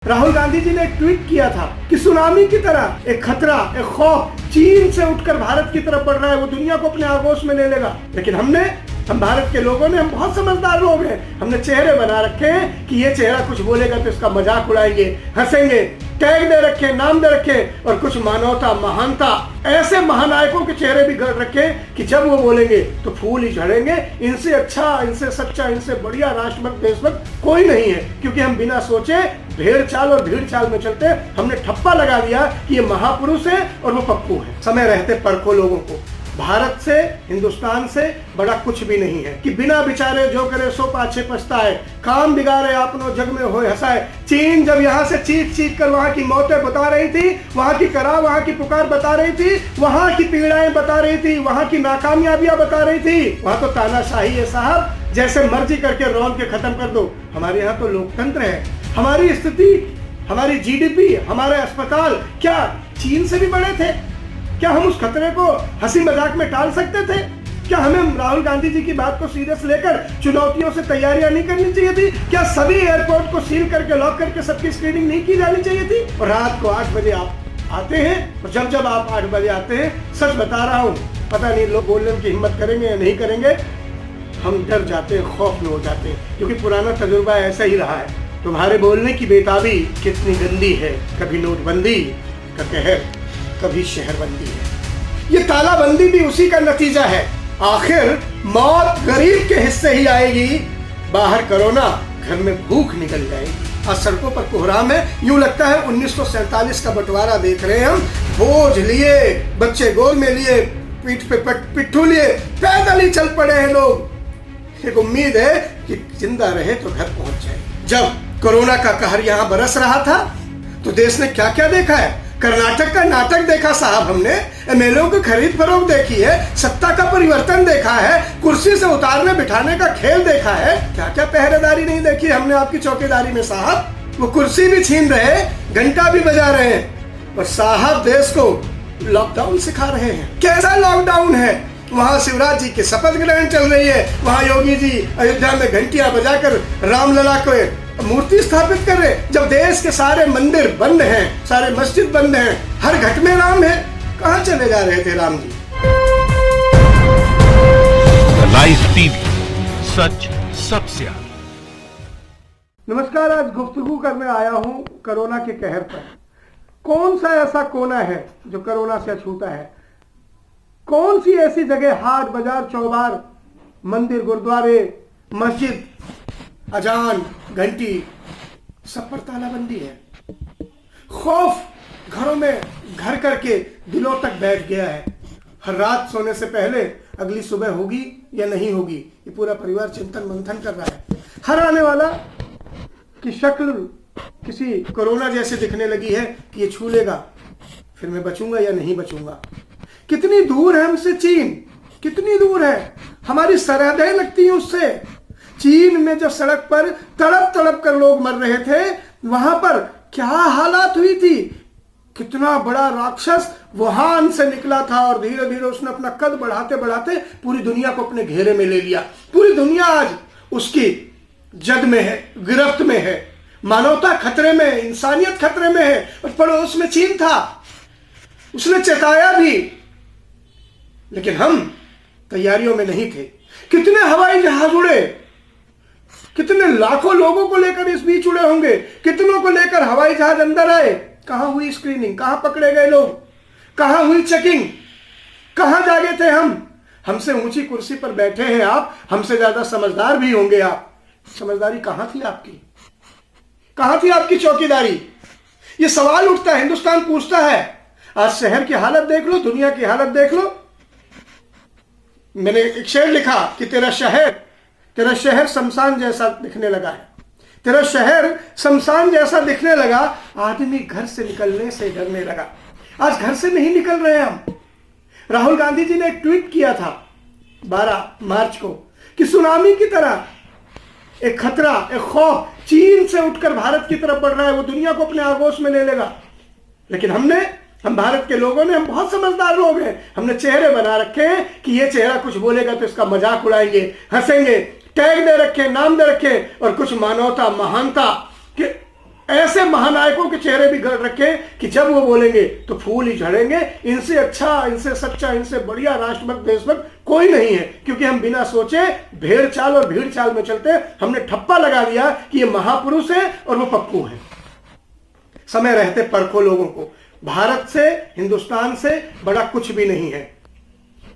राहुल गांधी जी ने एक ट्वीट किया था कि सुनामी की तरह एक खतरा, एक खौफ चीन से उठकर भारत की तरफ बढ़ रहा है, वो दुनिया को अपने आगोश में ले लेगा। लेकिन हम भारत के लोगों ने, हम बहुत समझदार लोग हैं, हमने चेहरे बना रखे हैं कि ये चेहरा कुछ बोलेगा तो इसका मजाक उड़ाएंगे, हंसेंगे, टैग दे रखे, नाम दे रखे और कुछ मानवता, महानता, ऐसे महानायकों के चेहरे भी गढ़ रखे कि जब वो बोलेंगे तो फूल ही झड़ेंगे। इनसे अच्छा, इनसे सच्चा, इनसे बढ़िया राष्ट्रभक्त, देशभक्त कोई नहीं है, क्योंकि हम बिना सोचे भेड़ चाल और भीड़ चाल में चलते। हमने ठप्पा लगा दिया कि ये महापुरुष है और वो पप्पू है। समय रहते परखो लोगों को, भारत से, हिंदुस्तान से बड़ा कुछ भी नहीं है कि बिना विचारे जो करे सो पाछे पछताए, काम बिगाड़े आपनो जग में होए हंसाए। चीन जब यहाँ से चीख चीख कर वहाँ की मौतें बता रही थी, वहाँ की कराह, वहाँ की पुकार बता रही थी, वहाँ की पीड़ाएं बता रही थी, वहाँ की नाकामयाबियां बता रही थी, वहाँ तो तानाशाही है साहब, जैसे मर्जी करके रौन के खत्म कर दो। हमारे यहाँ तो लोकतंत्र है। हमारी स्थिति, हमारी जीडीपी, हमारे अस्पताल क्या चीन से भी बड़े थे? क्या हम उस खतरे को हंसी मजाक में टाल सकते थे? क्या हमें राहुल गांधी जी की बात को सीरियस लेकर चुनौतियों से तैयारियां नहीं करनी चाहिए थी? क्या सभी एयरपोर्ट को सील करके, लॉक करके सबकी स्क्रीनिंग नहीं की जानी चाहिए थी? और रात को 8 बजे आप आते हैं, और जब आप 8 बजे आते हैं, सच बता रहा हूँ, पता नहीं लोग बोलने की हिम्मत करेंगे या नहीं करेंगे, हम डर जाते हैं, खौफ में हो जाते हैं, क्योंकि पुराना तजुर्बा ऐसा ही रहा है। तुम्हारे बोलने की बेताबी कितनी गंदी है, कभी नोटबंदी का कहर, कभी शहरबंदी है। ये तालाबंदी भी उसी का नतीजा है। आखिर मौत गरीब के हिस्से ही आएगी, बाहर कोरोना, घर में भूख निकल जाएगी। आज सड़कों पर कोहराम है, यूं लगता है 1947 का बंटवारा देख रहे हैं हम। बोझ लिए, बच्चे गोद में लिए, पीठ पे पिट्ठू लिए, पैदल ही चल पड़े हैं लोग। एक उम्मीद है कि जिंदा रहे तो घर पहुंच जाए। जब कोरोना का कहर यहाँ बरस रहा था तो देश ने क्या क्या देखा है? कर्नाटक का नाटक देखा साहब हमने, एमएलए की खरीद फरोख्त देखी है, सत्ता का परिवर्तन देखा है, कुर्सी से उतारने बिठाने का खेल देखा है। क्या क्या पहरेदारी नहीं देखी हमने आपकी चौकीदारी में साहब। वो कुर्सी भी छीन रहे, घंटा भी बजा रहे हैं, और साहब देश को लॉकडाउन सिखा रहे हैं। कैसा लॉकडाउन है? वहाँ शिवराज जी की शपथ ग्रहण चल रही है, वहाँ योगी जी अयोध्या में घंटियां बजाकर रामलला को मूर्ति स्थापित कर रहे। जब देश के सारे मंदिर बंद हैं, सारे मस्जिद बंद हैं, हर घट में राम है, कहाँ चले जा रहे थे राम जी? लाइव टीवी, सच सबसे आगे। नमस्कार, आज गुफ्तगू करने आया हूँ कोरोना के कहर पर। कौन सा ऐसा कोना है जो कोरोना से अछूता है? कौन सी ऐसी जगह, हाट बाजार, चौबार, मंदिर, गुरुद्वारे, मस्जिद, अजान, घंटी, सब पर तालाबंदी है। खौफ घरों में घर करके दिलों तक बैठ गया है। हर रात सोने से पहले अगली सुबह होगी या नहीं होगी, ये पूरा परिवार चिंतन मंथन कर रहा है। हर आने वाला की शक्ल किसी कोरोना जैसे दिखने लगी है कि ये छू लेगा, फिर मैं बचूंगा या नहीं बचूंगा। कितनी दूर है हमसे चीन, कितनी दूर है, हमारी सरहदें लगती हैं उससे। चीन में जो सड़क पर तड़प तड़प कर लोग मर रहे थे, वहां पर क्या हालात हुई थी। कितना बड़ा राक्षस वुहान से निकला था और धीरे धीरे उसने अपना कद बढ़ाते बढ़ाते पूरी दुनिया को अपने घेरे में ले लिया। पूरी दुनिया आज उसकी जद में है, गिरफ्त में है, मानवता खतरे में, इंसानियत खतरे में है। और पड़ोस में चीन था, उसने चेताया भी, लेकिन हम तैयारियों में नहीं थे। कितने हवाई जहाज उड़े, कितने लाखों लोगों को लेकर इस बीच उड़े होंगे, कितनों को लेकर हवाई जहाज अंदर आए। कहां हुई स्क्रीनिंग? कहां पकड़े गए लोग? कहां हुई चेकिंग? कहां जागे थे हम? हमसे ऊंची कुर्सी पर बैठे हैं आप, हमसे ज्यादा समझदार भी होंगे आप। समझदारी कहां थी आपकी? कहां थी आपकी चौकीदारी? ये सवाल उठता है, हिंदुस्तान पूछता है। आज शहर की हालत देख लो, दुनिया की हालत देख लो। मैंने एक शेर लिखा कि तेरा शहर शमशान जैसा दिखने लगा है। तेरा शहर शमशान जैसा दिखने लगा, आदमी घर से निकलने से डरने लगा। आज घर से नहीं निकल रहे हम। राहुल गांधी जी ने एक ट्वीट किया था 12 मार्च को कि सुनामी की तरह एक खतरा, एक खौफ चीन से उठकर भारत की तरफ बढ़ रहा है, वो दुनिया को अपने आगोश में ले लेगा। लेकिन हम भारत के लोगों ने, हम बहुत समझदार लोग हैं, हमने चेहरे बना रखे हैं कि ये चेहरा कुछ बोलेगा तो इसका मजाक उड़ाएंगे, हंसेंगे, टैग दे रखे, नाम दे रखे और कुछ मानवता, महानता के ऐसे महानायकों के चेहरे भी गढ़ रखे कि जब वो बोलेंगे तो फूल ही झड़ेंगे। इनसे अच्छा, इनसे सच्चा, इनसे बढ़िया राष्ट्रभक्त देशभक्त कोई नहीं है, क्योंकि हम बिना सोचे भेड़ चाल और भीड़ चाल में चलते हैं। हमने ठप्पा लगा दिया कि ये महापुरुष है और वो पप्पू है। समय रहते परखो लोगों को, भारत से, हिंदुस्तान से बड़ा कुछ भी नहीं है।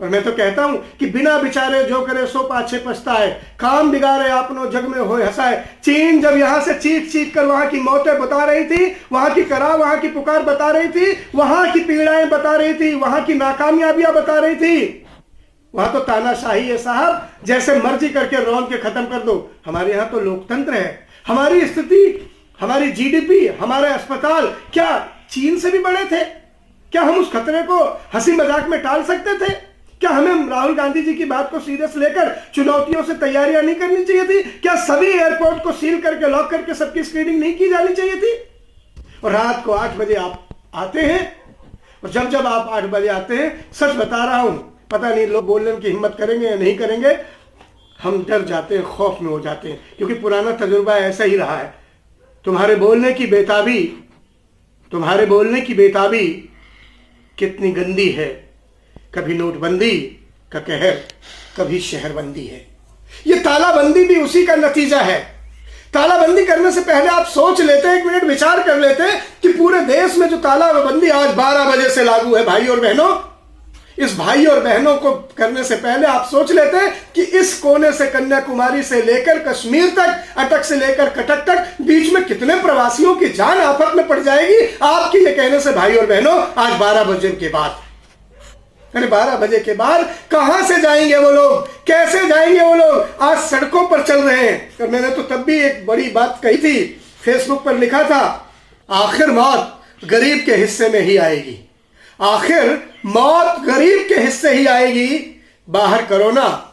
और मैं तो कहता हूं कि बिना विचारे जो करे सो पाछे पछताए, काम बिगाड़े आपनो जग में होए हंसाए। चीन जब यहां से चीख चीख कर वहां की मौतें बता रही थी, वहां की कराह, वहां की पुकार बता रही थी, वहां की पीड़ाएं बता रही थी, वहां की नाकामयाबियां बता रही थी, वहां तो तानाशाही है साहब, जैसे मर्जी करके रौंद के खत्म कर दो। हमारे यहां तो लोकतंत्र है। हमारी स्थिति, हमारी जीडीपी, हमारे अस्पताल क्या चीन से भी बड़े थे? क्या हम उस खतरे को हंसी मजाक में टाल सकते थे? क्या हमें राहुल गांधी जी की बात को सीरियस लेकर चुनौतियों से तैयारियां नहीं करनी चाहिए थी? क्या सभी एयरपोर्ट को सील करके, लॉक करके सबकी स्क्रीनिंग नहीं की जानी चाहिए थी? और रात को 8 बजे आप आते हैं, और जब जब आप 8 बजे आते हैं, सच बता रहा हूं, पता नहीं लोग बोलने की हिम्मत करेंगे या नहीं करेंगे, हम डर जाते हैं, खौफ में हो जाते हैं, क्योंकि पुराना तजुर्बा ऐसा ही रहा है। तुम्हारे बोलने की बेताबी, तुम्हारे बोलने की बेताबी कितनी गंदी है। कभी नोटबंदी का कहर, कभी शहरबंदी है। ये तालाबंदी भी उसी का नतीजा है। तालाबंदी करने से पहले आप सोच लेते, एक मिनट विचार कर लेते कि पूरे देश में जो तालाबंदी आज 12 बजे से लागू है भाई और बहनों, इस भाई और बहनों को करने से पहले आप सोच लेते कि इस कोने से कन्याकुमारी से लेकर कश्मीर तक, अटक से लेकर कटक तक, बीच में कितने प्रवासियों की जान आफत में पड़ जाएगी आपके ये कहने से भाई और बहनों आज 12 बजे के बाद। अरे 12 बजे के बाद कहां से जाएंगे वो लोग, कैसे जाएंगे वो लोग? आज सड़कों पर चल रहे हैं। और मैंने तो तब भी एक बड़ी बात कही थी, फेसबुक पर लिखा था, आखिर मौत गरीब के हिस्से में ही आएगी, आखिर मौत गरीब के हिस्से ही आएगी, बाहर कोरोना,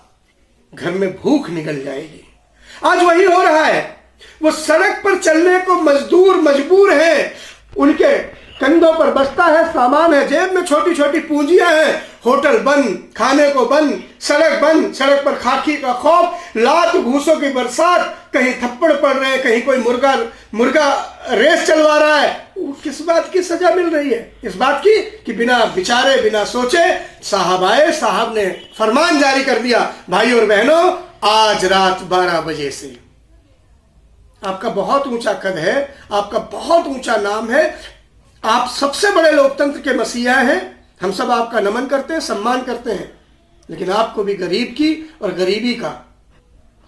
घर में भूख निकल जाएगी। आज वही हो रहा है। वो सड़क पर चलने को मजदूर मजबूर हैं, उनके कंधों पर बस्ता है, सामान है, जेब में छोटी छोटी पूंजियां हैं, होटल बंद, खाने को बंद, सड़क बंद, सड़क पर खाकी का खौफ, लात घूसों की बरसात, कहीं थप्पड़ पड़ रहे हैं, कहीं कोई मुर्गा रेस चलवा रहा है। किस बात की सजा मिल रही है? इस बात की कि बिना विचारे, बिना सोचे साहब आए, साहब ने फरमान जारी कर दिया, भाई और बहनों आज रात 12 बजे से। आपका बहुत ऊंचा कद है, आपका बहुत ऊंचा नाम है, आप सबसे बड़े लोकतंत्र के मसीहा हैं, हम सब आपका नमन करते हैं, सम्मान करते हैं, लेकिन आपको भी गरीब की और गरीबी का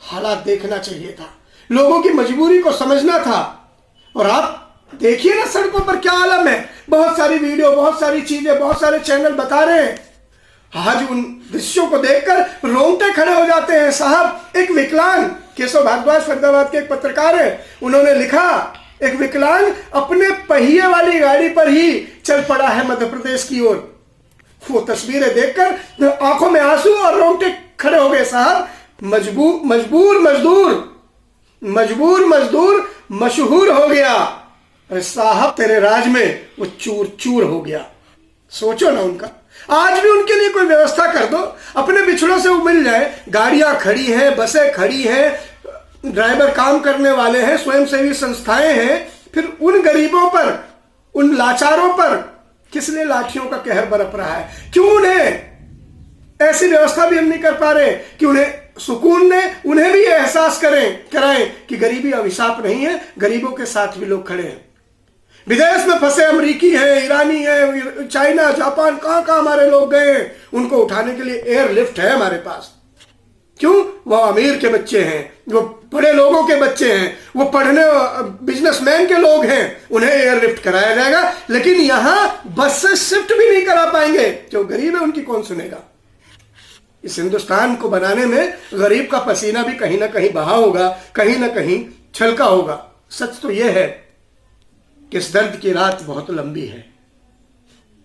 हालात देखना चाहिए था, लोगों की मजबूरी को समझना था। और आप देखिए ना सड़कों पर क्या आलम है। बहुत सारी वीडियो, बहुत सारी चीजें, बहुत सारे चैनल बता रहे हैं। आज उन दृश्यों को देखकर रोंगटे खड़े हो जाते हैं साहब। एक विकलांग, केशव भारद्वाज फरीदाबाद के एक पत्रकार है, उन्होंने लिखा, एक विकलांग अपने पहिए वाली गाड़ी पर ही चल पड़ा है मध्य प्रदेश की ओर। वो तस्वीरें देखकर आंखों में आंसू और रोंगटे खड़े हो गए साहब। मजबूर मजदूर मशहूर हो गया। अरे साहब तेरे राज में वो चूर चूर हो गया। सोचो ना उनका। आज भी उनके लिए कोई व्यवस्था कर दो, अपने बिछड़ों से वो मिल जाए। गाड़ियां खड़ी हैं, बसें खड़ी हैं, ड्राइवर काम करने वाले हैं, स्वयंसेवी संस्थाएं हैं। फिर उन गरीबों पर, उन लाचारों पर किसने लाठियों का कहर बरप रहा है? क्यों उन्हें ऐसी व्यवस्था भी हम नहीं कर पा रहे कि उन्हें सुकून ने उन्हें भी एहसास कराएं कि गरीबी अभिशाप नहीं है, गरीबों के साथ भी लोग खड़े हैं। विदेश में फंसे अमरीकी हैं, ईरानी हैं, चाइना, जापान, कहां हमारे लोग गए हैं, उनको उठाने के लिए एयरलिफ्ट है हमारे पास। क्यों? वो अमीर के बच्चे हैं, वो बड़े लोगों के बच्चे हैं, वो पढ़ने बिजनेसमैन के लोग हैं, उन्हें एयरलिफ्ट कराया जाएगा। लेकिन यहां बस से शिफ्ट भी नहीं करा पाएंगे। जो गरीब है उनकी कौन सुनेगा? इस हिंदुस्तान को बनाने में गरीब का पसीना भी कहीं ना कहीं बहा होगा, कहीं ना कहीं छलका होगा। सच तो यह है कि इस दर्द की रात बहुत लंबी है,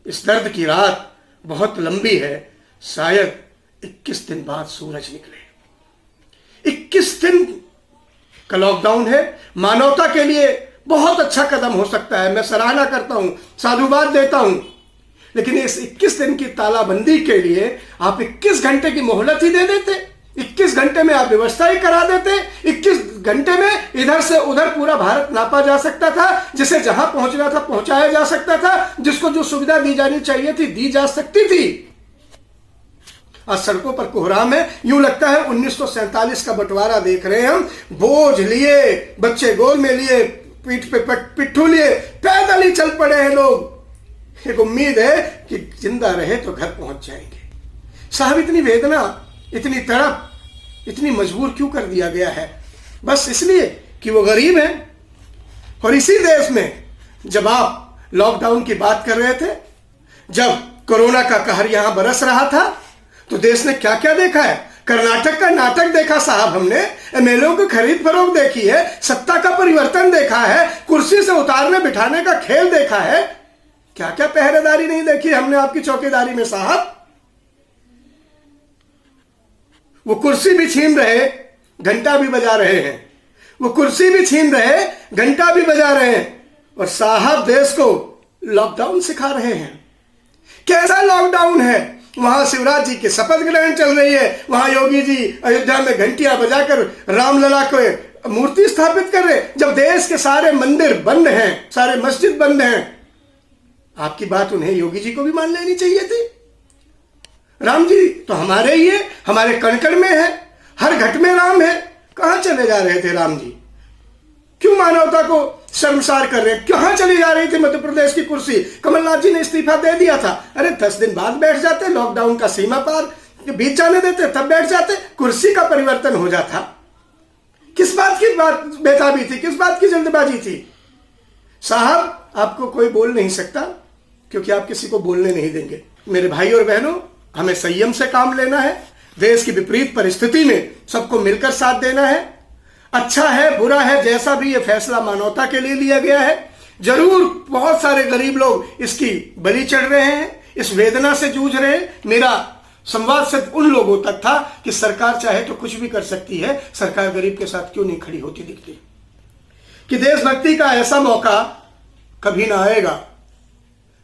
इस दर्द की रात बहुत लंबी है। शायद 21 दिन बाद सूरज निकले। 21 दिन का लॉकडाउन है, मानवता के लिए बहुत अच्छा कदम हो सकता है। मैं सराहना करता हूं, साधुवाद देता हूं। लेकिन इस 21 दिन की तालाबंदी के लिए आप 21 घंटे की मोहलत ही दे देते। 21 घंटे में आप व्यवस्था ही करा देते। 21 घंटे में इधर से उधर पूरा भारत नापा जा सकता था, जिसे जहां पहुंचना था पहुंचाया जा सकता था, जिसको जो सुविधा दी जानी चाहिए थी दी जा सकती थी। आज सड़कों पर कोहराम है, यूं लगता है 1947 का बंटवारा देख रहे हैं हम। बोझ लिए, बच्चे गोद में लिए, पीठ पे पिट्ठू लिए, पैदल ही चल पड़े हैं लोग। एक उम्मीद है कि जिंदा रहे तो घर पहुंच जाएंगे। साहब, इतनी वेदना, इतनी तड़प, इतनी मजबूर क्यों कर दिया गया है? बस इसलिए कि वो गरीब हैं। और इसी देश में जब आप लॉकडाउन की बात कर रहे थे, जब कोरोना का कहर यहां बरस रहा था, तो देश ने क्या क्या देखा है? कर्नाटक का नाटक देखा साहब हमने, एमएलए की खरीद फरोख्त देखी है, सत्ता का परिवर्तन देखा है, कुर्सी से उतारने बिठाने का खेल देखा है। क्या क्या पहरेदारी नहीं देखी हमने आपकी चौकीदारी में साहब। वो कुर्सी भी छीन रहे, घंटा भी बजा रहे हैं। वो कुर्सी भी छीन रहे, घंटा भी बजा रहे हैं, और साहब देश को लॉकडाउन सिखा रहे हैं। कैसा लॉकडाउन है? वहां शिवराज जी की शपथ ग्रहण चल रही है, वहां योगी जी अयोध्या में घंटियां बजाकर रामलला को मूर्ति स्थापित कर रहे, जब देश के सारे मंदिर बंद हैं, सारे मस्जिद बंद हैं। आपकी बात उन्हें योगी जी को भी मान लेनी चाहिए थी। राम जी तो हमारे ही है, हमारे कण-कण में है, हर घट में राम है। कहां चले जा रहे थे राम जी? क्यों मानवता को शर्मसार कर रहे हैं? कहां चली जा रही थी मध्य प्रदेश की कुर्सी? कमलनाथ जी ने इस्तीफा दे दिया था। अरे 10 दिन बाद बैठ जाते, लॉकडाउन का सीमा पार बीत जाने देते, तब बैठ जाते, कुर्सी का परिवर्तन हो जाता। किस बात की बात बेताबी थी? किस बात की जल्दबाजी थी? साहब, आपको कोई बोल नहीं सकता, क्योंकि आप किसी को बोलने नहीं देंगे। मेरे भाई और बहनों, हमें संयम से काम लेना है। देश की विपरीत परिस्थिति में सबको मिलकर साथ देना है। अच्छा है, बुरा है, जैसा भी ये फैसला मानवता के लिए लिया गया है। जरूर बहुत सारे गरीब लोग इसकी बलि चढ़ रहे हैं, इस वेदना से जूझ रहे हैं। मेरा संवाद सिर्फ उन लोगों तक था कि सरकार चाहे तो कुछ भी कर सकती है, सरकार गरीब के साथ क्यों नहीं खड़ी होती दिखती? कि देशभक्ति का ऐसा मौका कभी ना आएगा,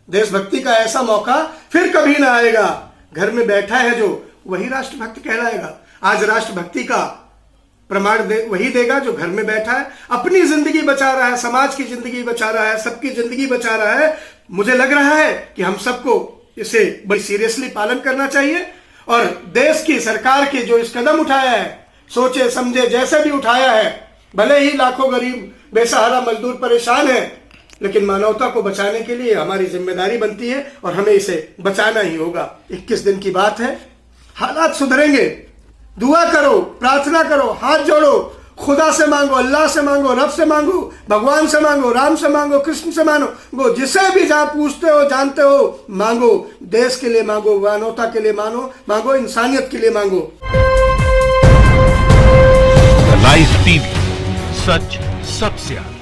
देशभक्ति का ऐसा मौका फिर कभी ना आएगा। घर में बैठा है जो, वही राष्ट्रभक्त कहलाएगा। आज राष्ट्रभक्ति का प्रमाण वही देगा जो घर में बैठा है, अपनी जिंदगी बचा रहा है, समाज की जिंदगी बचा रहा है, सबकी जिंदगी बचा रहा है। मुझे लग रहा है कि हम सबको इसे बड़ी सीरियसली पालन करना चाहिए। और देश की सरकार के जो इस कदम उठाया है, सोचे समझे जैसे भी उठाया है, भले ही लाखों गरीब बेसहारा मजदूर परेशान है, लेकिन मानवता को बचाने के लिए हमारी जिम्मेदारी बनती है और हमें इसे बचाना ही होगा। 21 दिन की बात है, हालात सुधरेंगे। दुआ करो, प्रार्थना करो, हाथ जोड़ो, खुदा से मांगो, अल्लाह से मांगो, रब से मांगो, भगवान से मांगो, राम से मांगो, कृष्ण से मांगो, जिसे भी जहां पूछते हो जानते हो मांगो। देश के लिए मांगो, मानवता के लिए मांगो, इंसानियत के लिए मांगो। लाइव टीवी, सच सबसे आगे।